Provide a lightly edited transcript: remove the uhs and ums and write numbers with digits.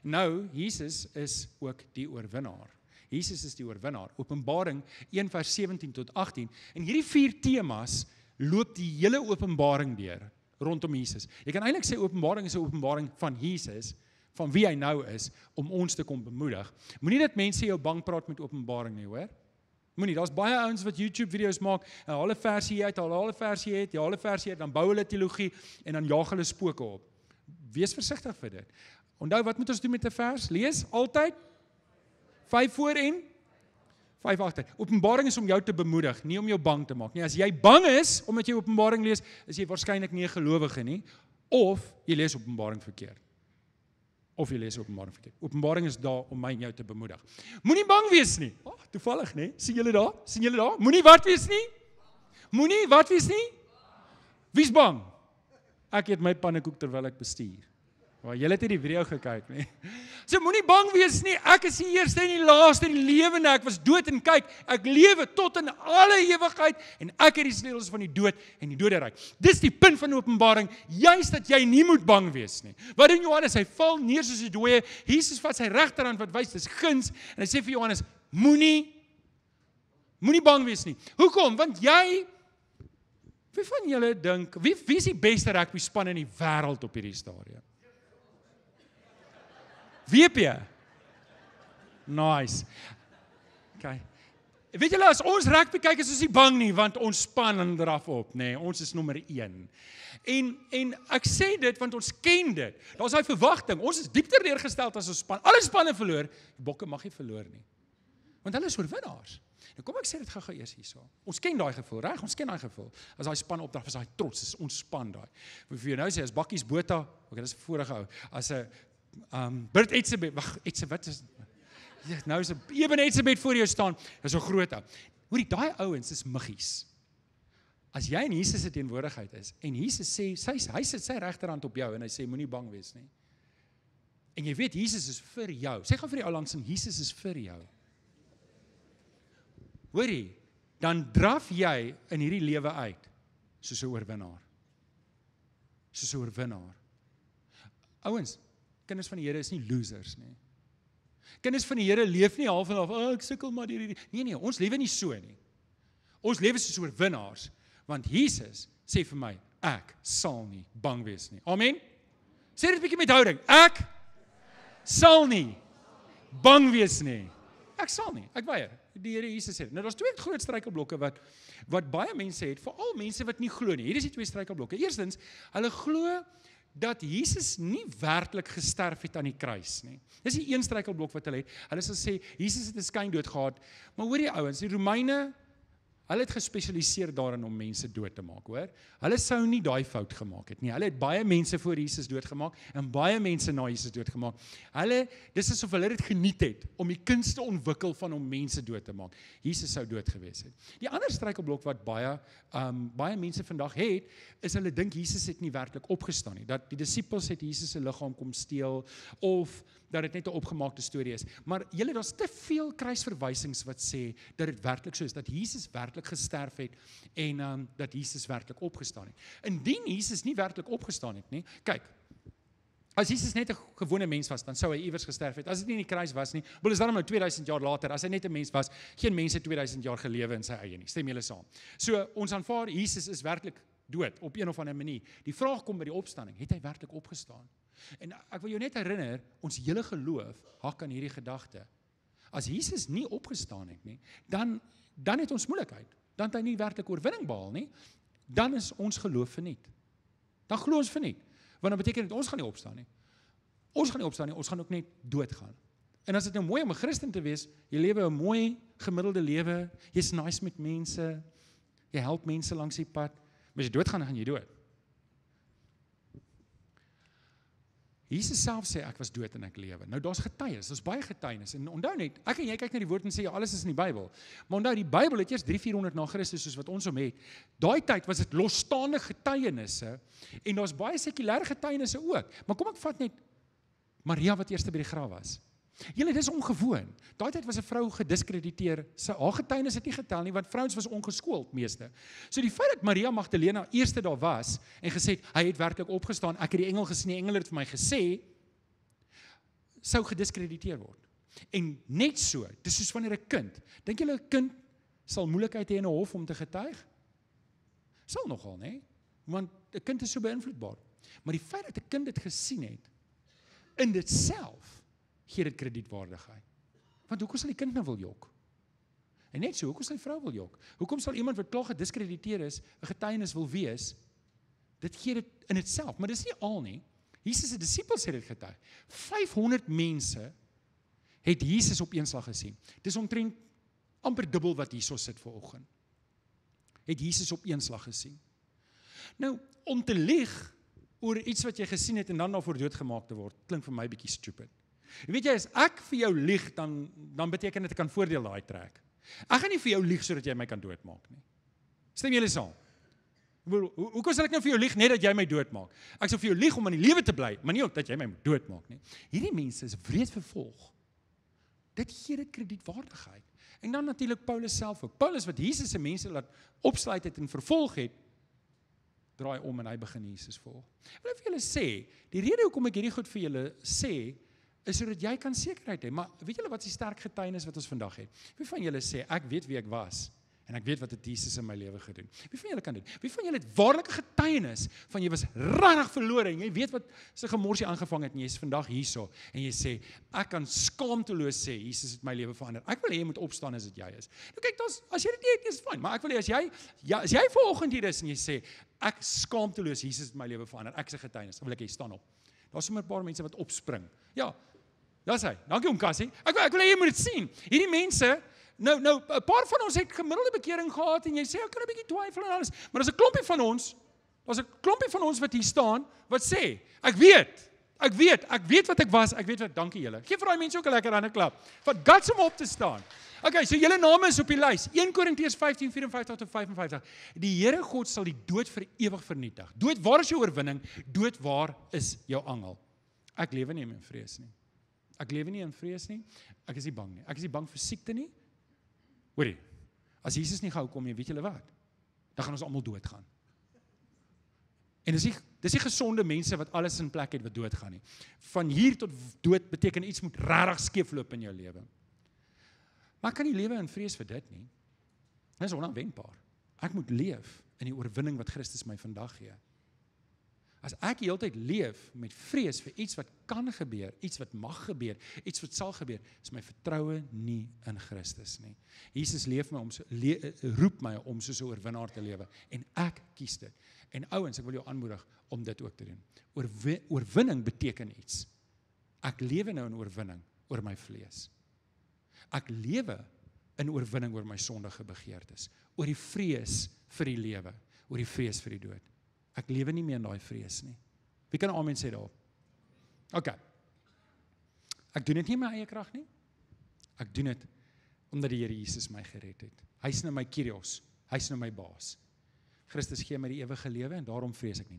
Nou, Jesus is ook die oorwinnaar. Jesus is die oorwinnaar. Openbaring 1 vers 17 tot 18. En hierdie 4 temas loop die hele openbaring deur rondom Jesus. Jy kan eintlik sê openbaring is 'n openbaring van Jesus, van wie hy nou is, om ons te kom bemoedig. Moenie dat mense jou bang praat met openbaring nie, hoor. Moenie, daar's baie ouens wat YouTube video's maak, en hulle versie uit, hulle versie het, hulle versie uit, dan bou hulle teologie, en dan jaag hulle spooke op. Wees versigtig vir dit. Onthou, wat moet ons doen met 'n vers? Lees, altyd, 5 voor en 5 agter. Openbaring is om jou te bemoedig, nie om jou bang te maak nie. As jy bang is, omdat jy Openbaring lees, is jy waarskynlik nie 'n gelowige nie, of jy lees Openbaring verkeerd. Openbaring is daar om my en jou te bemoedig. Moenie bang wees nie. Toevallig, nee. Sien julle daar? Moenie wat wees nie? Wie's bang? Ek eet my pannekoek terwyl ek bestuur. Julle het nie die video gekyk nie. So moenie bang wees nie. Ek is die eerste en die laaste en die lewende. Ek was dood en kyk, ek lewe tot in alle ewigheid en ek het die sleutels van die dood en die doderyk. Dis die punt van Openbaring, juist dat jy nie moet bang wees nie. Wat doen Johannes? Hy val neer soos 'n dooie. Jesus vat sy regterhand wat wys dis guns en hy sê vir Johannes, moenie bang wees nie. Hoekom? Want wie van julle dink, wie is die beste rugby span in die wêreld op hierdie stadium? WP. Nice. Okay. Weet julle, as ons rugby kyk, is ons nie bang nie, want ons span draf op, nee, ons is nommer 1. En ek sê dit, want ons ken dit. Daar is daai verwagting, ons is diepter neergestel as ons span. Alle spanne verloor, die Bokke mag nie verloor nie. Want hulle is oorwinnaars. Nou kom ek sê dit gou eers hierso. Ons ken daai gevoel, reg? Ons ken daai gevoel. As daai span opdrag, is daai trots, is ons span daai. Moet vir jou nou sê, as Bakkies Botha, okay, dis 'n vorige ou, as 'n Bert Etzebeth, wat is nou is 'n Eben Etzebeth voor jou staan, is 'n groot ou. Hoorie, daai ouens is muggies. As jy in Jesus se teenwoordigheid is en Jesus sê, hy sit sy regterhand op jou en hy sê moenie bang wees nie. En jy weet Jesus is vir jou. Sê gou vir die ou langs in, Jesus is vir jou. Hoorie, dan draf jy in hierdie lewe uit soos 'n oorwinnaar. Soos 'n oorwinnaar. Ouens, kinders van die Here is nie losers nie. Kinders van die Here leef nie half en half, ek sukkel maar hierdie. Nee, ons lewe nie so nie. Ons lewe soos oorwinnaars, want Jesus sê vir my, ek sal nie bang wees nie. Amen? Sê dit 'n bietjie met houding. Ek sal nie bang wees nie. Ek sal nie, ek weier. Die Here Jesus sê. Nou daar's 2 groot struikelblokke wat baie mense het, veral mense wat nie glo nie. Hier is die 2 struikelblokke. Eerstens, hulle glo dat Jesus nie werklik gesterf het aan die kruis nie. Dis die een struikelblok wat hulle het. Hulle sal sê, Jesus het 'n skyndood gehad, maar hoor die ouens, die Romeine, hulle het gespesialiseer daarin om mense dood te maak, hoor. Hulle sou nie daai fout gemaak het nie. Hulle het baie mense voor Jesus doodgemaak en baie mense na Jesus doodgemaak. Dis asof hulle dit geniet het om die kunste ontwikkel van om mense dood te maak. Jesus sou dood gewees het. Die ander struikelblok wat baie mense vandag het, is hulle dink Jesus het nie werklik opgestaan nie. Dat die disippels het Jesus se liggaam kom steel of dat dit net 'n opgemaakte storie is. Maar daar's te veel kruisverwysings wat sê dat dit werklik so is, dat Jesus werklik gesterf het en dat Jesus werklik opgestaan het. Indien Jesus nie werklik opgestaan het nie, kyk, as Jesus net 'n gewone mens was, dan sou hy iewers gesterf het. As dit nie in die kruis was nie, is daarom nou 2000 jaar later, as hy net 'n mens was, geen mense 2000 jaar gelewe in sy eie nie. Stem julle saam? So, ons aanvaar, Jesus is werklik dood, op een of ander manier. Die vraag kom by die opstanding, het hy werklik opgestaan? En ek wil jou net herinner, ons hele geloof hak aan hierdie gedagte. As Jesus nie opgestaan het nie, dan het ons moeilikheid. Dan het hy nie werklik oorwinning behaal nie. Dan is ons geloof verniet. Dan glo ons verniet. Want dan beteken dit, ons gaan nie opstaan nie. Ons gaan nie opstaan nie, ons gaan ook net doodgaan. En as dit nou mooi om 'n Christen te wees, jy lewe 'n mooi, gemiddelde lewe, jy's nice met mense, jy help mense langs die pad, maar as jy doodgaan, dan gaan jy dood. Jesus self sê, ek was dood en ek lewe. Nou daar's getuienis, daar's baie getuienis. En onthou net, ek en jy kyk na die woord en sê, ja, alles is in die Bybel. Maar onthou, die Bybel het eers 300-400 na Christus, soos wat ons hom het. Daai tyd was dit losstaande getuienisse, en daar's baie sekulêre getuienisse ook. Maar kom ek vat net Maria wat eerste by die graf was. Julle, dis ongewoon. Daai tyd was 'n vrou gediskrediteer. Haar getuienis het nie getel nie, want vrouens was ongeskoold meeste. So die feit dat Maria Magdalena eerste daar was en gesê het, hy het werklik opgestaan, ek het die engel gesien, die engel het vir my gesê, sou gediskrediteer word. En net so, dis soos wanneer 'n kind, dink julle 'n kind sal moeilikheid hê in 'n hof om te getuig? Sal nogal, né? Want 'n kind is so beïnvloedbaar. Maar die feit dat 'n kind dit gesien het, in dit self, gee dit kredietwaardigheid. Want hoekom sal die kind nou wil jok? En net so, hoekom sal die vrou wil jok? Hoekom sal iemand wat klaar gediskrediteer is, 'n getuienis wil wees? Dit gee dit in dit self, maar dis nie al nie. Jesus se disippels het dit getuig. 500 mense het Jesus op een slag gesien. Dis omtrent amper dubbel wat hierso sit vanoggend. Het Jesus op een slag gesien. Nou, om te lieg oor iets wat jy gesien het en dan daarvoor doodgemaak te word, klink vir my bietjie stupid. Weet jy, as ek vir jou lieg, dan beteken dit ek kan voordeel daai trek. Ek gaan nie vir jou lieg sodat jy my kan doodmaak nie. Stem julle saam? Hoekom sal ek nou vir jou lieg net dat jy my doodmaak? Ek sal vir jou lieg om in die lewe te bly, maar nie dat jy my moet doodmaak nie. Hierdie mense is wreed vervolg. Dit gee dit kredietwaardigheid. En dan natuurlik Paulus self ook. Paulus wat Jesus se mense laat opsluit het en vervolg het, draai om en hy begin Jesus volg. Ek wil vir julle sê, die rede hoekom ek hierdie goed vir julle sê, is sodat jy kan sekerheid hê. Maar weet julle wat is die sterk getuienis wat ons vandag het? Wie van julle sê, ek weet wie ek was, en ek weet wat het Jesus in my lewe gedoen. Wie van julle kan dit? Wie van julle het waarlike getuienis van jy was regtig verlore en jy weet wat se gemorsie aangevang het en jy is vandag hierso en jy sê, ek kan skaamteloos sê, Jesus het my lewe verander. Ek wil hê jy moet opstaan as dit jy is. Nou kyk, as jy dit nie het, is fyn, maar ek wil hê as jy vanoggend hier is en jy sê, ek skaamteloos, Jesus het my lewe verander, ek is 'n getuienis, dan wil ek hê staan op. Daar's sommer 'n paar mense wat opspring. Ja, daar's hy. Dankie oom Cassie. Ek wil hê jy moet dit sien. Hierdie mense, nou 'n paar van ons het gemiddelde bekering gehad en jy sê ek kan 'n bietjie twyfel en alles, maar daar's 'n klompie van ons wat hier staan wat sê, ek weet wat ek was, ek weet wat, dankie julle. Geef vir daai mense ook 'n lekker hande klap. Wat guts om op te staan. Okay, so julle name is op die lys. 1 Korintiërs 15:54 tot 55. Die Here God sal die dood vir ewig vernietig. Dood, waar is jou oorwinning? Dood, waar is jou angel? Ek lewe nie in vrees nie. Ek lewe nie in vrees nie. Ek is nie bang nie. Ek is nie bang vir siekte nie. Hoorie, as Jesus nie gou kom nie, weet julle wat? Dan gaan ons almal doodgaan. En dis nie gesonde mense wat alles in plek het wat doodgaan nie. Van hier tot dood beteken iets moet regtig skeefloop in jou lewe. Maar ek kan nie lewe in vrees vir dit nie. Dit is onaanwendbaar. Ek moet leef in die oorwinning wat Christus my vandag gee. As ek die hele tyd leef met vrees vir iets wat kan gebeur, iets wat mag gebeur, iets wat sal gebeur, is my vertroue nie in Christus nie. Jesus roep my om soos 'n oorwinnaar te lewe en ek kies dit. En ouens, ek wil jou aanmoedig om dit ook te doen. Oorwinning beteken iets. Ek lewe nou in oorwinning oor my vlees. Ek lewe in oorwinning oor my sondige begeertes, oor die vrees vir die lewe, oor die vrees vir die dood. Ek lewe nie meer in daai vrees nie. Wie kan amen sê daarop? OK. Ek doen dit nie in my eie krag nie. Ek doen dit omdat die Here Jesus my gered het. Hy's nou my Kyrios, hy's nou my baas. Christus gee my die ewige lewe en daarom vrees ek nie.